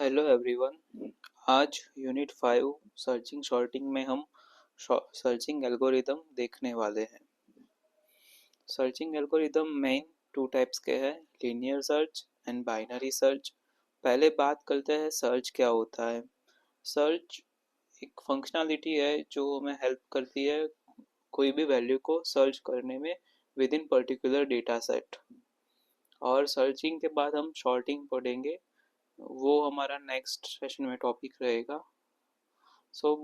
Hello everyone. आज unit 5 searching shorting में हम सर्चिंग एल्गोरिदम देखने वाले हैं। Searching algorithm main two types के हैं, linear search and binary search. पहले बात करते हैं सर्च क्या होता है। सर्च एक फंक्शनैलिटी है जो हमें हेल्प करती है कोई भी वैल्यू को सर्च करने में with in particular data set. और सर्चिंग के बाद हम शॉर्टिंग पढ़ेंगे, वो हमारा नेक्स्ट सेशन में टॉपिक रहेगा।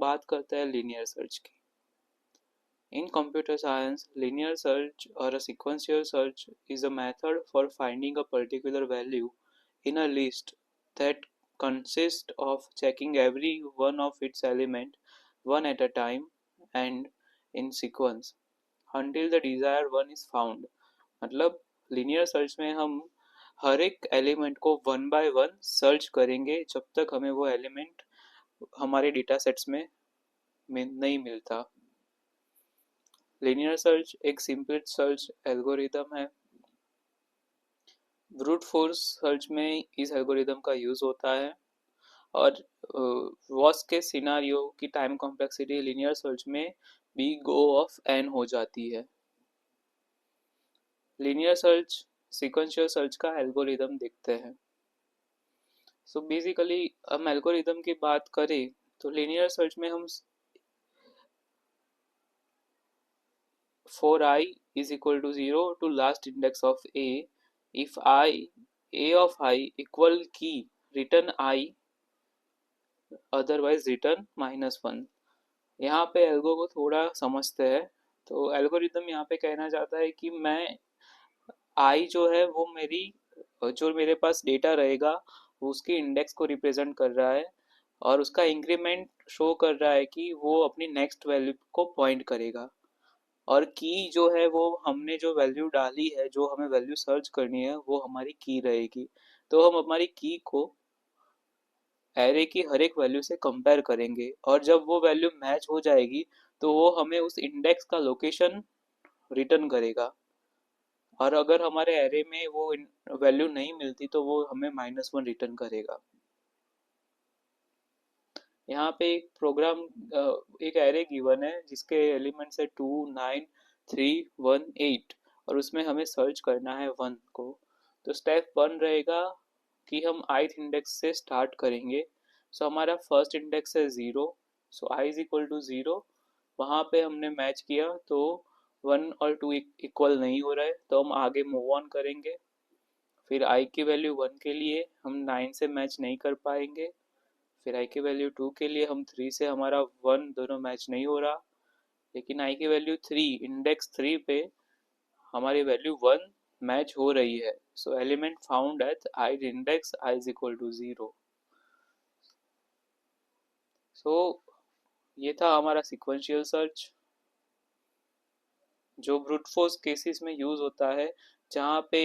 बात करते हैं लीनियर सर्च की। In computer science, linear search or a sequential search is a method for finding a particular value in a list that consists of checking every one of its elements one at a time and in sequence until the desired one is found। मतलब linear search में हम हर एक element को one by one search करेंगे जब तक हमें वो एलिमेंट हमारे डेटा सेट्स में नहीं मिलता। लीनियर सर्च एक सिंपल सर्च एल्गोरिदम है। ब्रूट फोर्स सर्च में इस एल्गोरिदम का यूज होता है और वर्स्ट केस सिनारियो की टाइम कॉम्प्लेक्सिटी लीनियर सर्च में बी गो ऑफ एन हो जाती है। लीनियर सर्च सीक्वेंशियल सर्च का एल्गोरिदम देखते हैं। बेसिकली हम एल्गोरिदम की बात करें तो लीनियर सर्च में हम for I is equal to 0 to last index of A, if A of I equal key return I, otherwise return -1। यहाँ पे एल्गो को थोड़ा समझते हैं। तो एल्गोरिदम यहाँ पे कहना चाहता है कि मैं I जो है वो जो मेरे पास डेटा रहेगा वो उसकी इंडेक्स को रिप्रेजेंट कर रहा है और उसका इंक्रीमेंट शो कर रहा है कि वो अपनी नेक्स्ट वैल्यू को पॉइंट करेगा। और की जो है वो हमने जो वैल्यू डाली है, जो हमें वैल्यू सर्च करनी है, वो हमारी की रहेगी। तो हम हमारी की को एरे की हर एक वैल्यू से कंपेयर करेंगे और जब वो वैल्यू मैच हो जाएगी तो वो हमें उस इंडेक्स का लोकेशन रिटर्न करेगा। और अगर हमारे एरे में वो वैल्यू नहीं मिलती तो वो हमें -1 रिटर्न करेगा। यहाँ पे एक प्रोग्राम, एक एरे गिवन है जिसके एलिमेंट्स है 2, 9, 3, 1, 8 और उसमें हमें सर्च करना है 1 को। तो स्टेप 1 रहेगा कि हम ith इंडेक्स से स्टार्ट करेंगे। हमारा फर्स्ट इंडेक्स है 0, i इज इक्वल टू 0। वहाँ पे हमने मैच किया तो 1 और 2 इक्वल नहीं हो रहा है तो हम आगे मूव ऑन करेंगे। फिर i की वैल्यू 1 के लिए हम 9 से मैच नहीं कर पाएंगे। फिर i की वैल्यू 2 के लिए हम 3 से हमारा 1 दोनों मैच नहीं हो रहा, लेकिन i की वैल्यू 3 इंडेक्स 3 पे हमारी वैल्यू 1 मैच हो रही है। Element found at i index i is equal to 0। ये था हमारा सिक्वेंशियल सर्च जो ब्रूट फोर्स केसेस में यूज होता है। जहाँ पे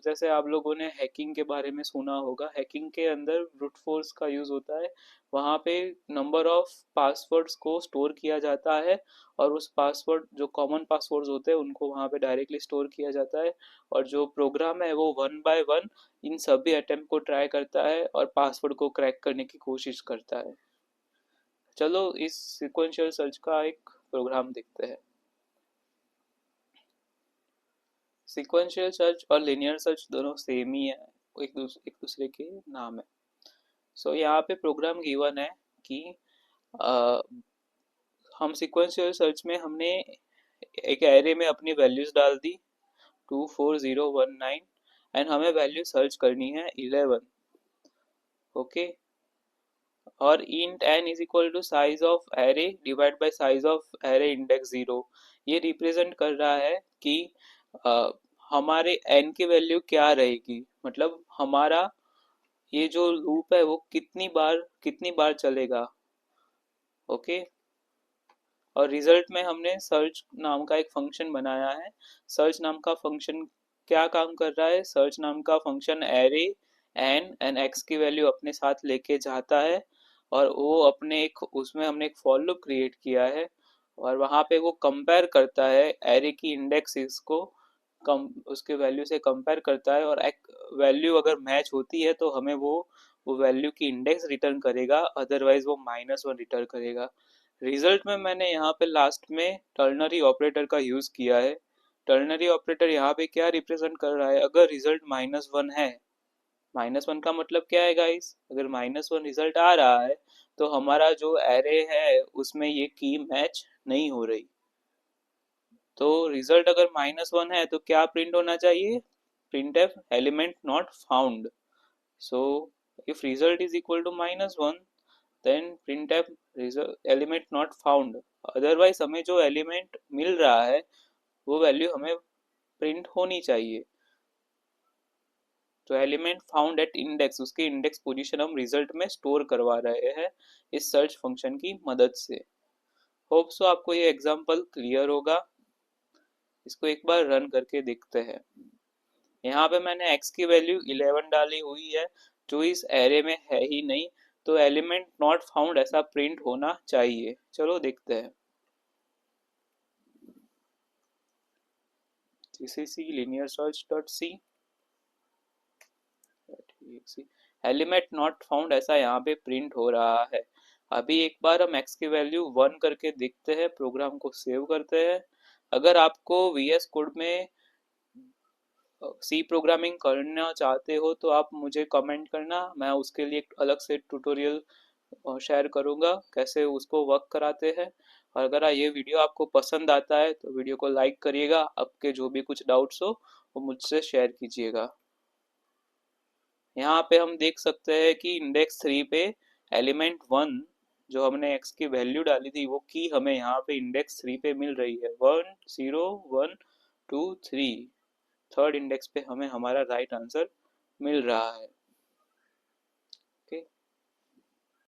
जैसे आप लोगों ने हैकिंग के बारे में सुना होगा, हैकिंग के अंदर ब्रूट फोर्स का यूज होता है। वहाँ पे नंबर ऑफ पासवर्ड्स को स्टोर किया जाता है और उस पासवर्ड जो कॉमन पासवर्ड्स होते हैं उनको वहाँ पे डायरेक्टली स्टोर किया जाता है और जो प्रोग्राम है वो वन बाय वन इन सभी अटेम्प्ट को ट्राई करता है और पासवर्ड को क्रैक करने की कोशिश करता है। चलो इस सिक्वेंशियल सर्च का एक प्रोग्राम देखते हैं। सीक्वेंशियल सर्च और लिनियर सर्च दोनों सेम ही है, एक दूसरे के नाम है। यहाँ पे प्रोग्राम गिवन है कि अ, हम सीक्वेंशियल सर्च में हमने एक एरे में अपनी वैल्यूज डाल दी 24019 एंड हमें वैल्यू सर्च करनी है 11। ओके, और int n is equal to size of array divide by size of array index 0। ये रिप्रेजेंट कर रहा है कि अ, हमारे n की वैल्यू क्या रहेगी, मतलब हमारा ये जो लूप है वो कितनी बार चलेगा। ओके, और रिजल्ट में हमने सर्च नाम का एक फंक्शन बनाया है। सर्च नाम का फंक्शन क्या काम कर रहा है, सर्च नाम का function array N and X की वैल्यू अपने साथ लेके जाता है और वो अपने एक उसमें हमने एक फॉर लूप क्रिएट किया है और वहाँ पे वो कंपेयर करता है एरे की इंडेक्सेस को, कम उसके वैल्यू से कंपेयर करता है और एक वैल्यू अगर मैच होती है तो हमें वो वो वैल्यू की इंडेक्स रिटर्न करेगा, अदरवाइज वो -1 रिटर्न करेगा। रिजल्ट में मैंने यहाँ पे लास्ट में टर्नरी ऑपरेटर का यूज किया है। टर्नरी ऑपरेटर यहाँ पे क्या रिप्रेजेंट कर रहा है, अगर रिजल्ट -1 है, -1 का मतलब क्या है गाइस, अगर -1 रिजल्ट आ रहा है तो हमारा जो एरे है उसमें ये की मैच नहीं हो रही। तो रिजल्ट अगर -1 है तो क्या प्रिंट होना चाहिए, print F element not found. So if result is equal to -1 then print F element not found. Otherwise हमें जो एलिमेंट मिल रहा है वो वैल्यू हमें प्रिंट होनी चाहिए। तो एलिमेंट फाउंड एट इंडेक्स, उसके इंडेक्स पोजीशन हम रिजल्ट में स्टोर करवा रहे हैं इस सर्च फंक्शन की मदद से। होप सो आपको ये एग्जांपल क्लियर होगा। इसको एक बार रन करके देखते हैं। यहाँ पे मैंने x की वैल्यू 11 डाली हुई है जो इस एरे में है ही नहीं, तो एलिमेंट नॉट फाउंड ऐसा प्रिंट होना चाहिए। चलो देखते हैं। gcc linear search dot C element not found ऐसा यहाँ पे प्रिंट हो रहा है। अभी एक बार हम x की वैल्यू 1 करके देखते हैं, प्रोग्राम को सेव करते हैं। अगर आपको VS कोड में सी प्रोग्रामिंग करना चाहते हो तो आप मुझे कमेंट करना, मैं उसके लिए एक अलग से ट्यूटोरियल शेयर करूंगा कैसे उसको वर्क कराते हैं। और अगर ये वीडियो आपको पसंद आता है तो वीडियो को लाइक करिएगा, आपके जो भी कुछ डाउट्स हो वो मुझसे शेयर कीजिएगा। यहाँ पे हम देख सकते हैं कि इंडेक्स 3 पे एलिमेंट 1 जो हमने x की वैल्यू डाली थी वो की हमें यहाँ पे इंडेक्स 3 पे मिल रही है। 1 0 1 2 3, थर्ड इंडेक्स पे हमें हमारा राइट आंसर मिल रहा है। ओके।